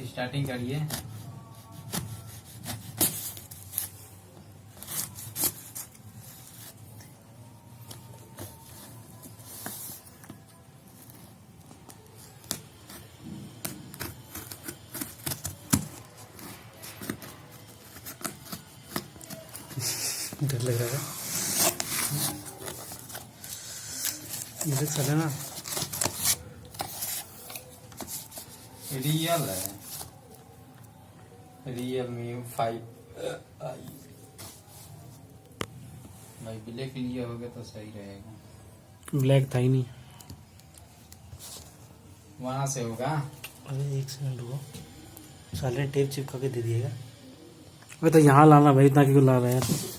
Starting करिए। डर लग रहा है इधर चले ना। रियल है, Realme 5 आई। भाई ब्लैक लिया होगा तो सही रहेगा। ब्लैक था ही नहीं। वहां से होगा। अरे एक सेकंड रुको, साले टेप चिपका के दे दिएगा। अबे तो यहाँ लाना भाई, इतना क्यों ला रहा है यार।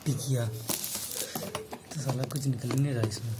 टिकिया तो साला कुछ निकल ही नहीं रहा इसमें।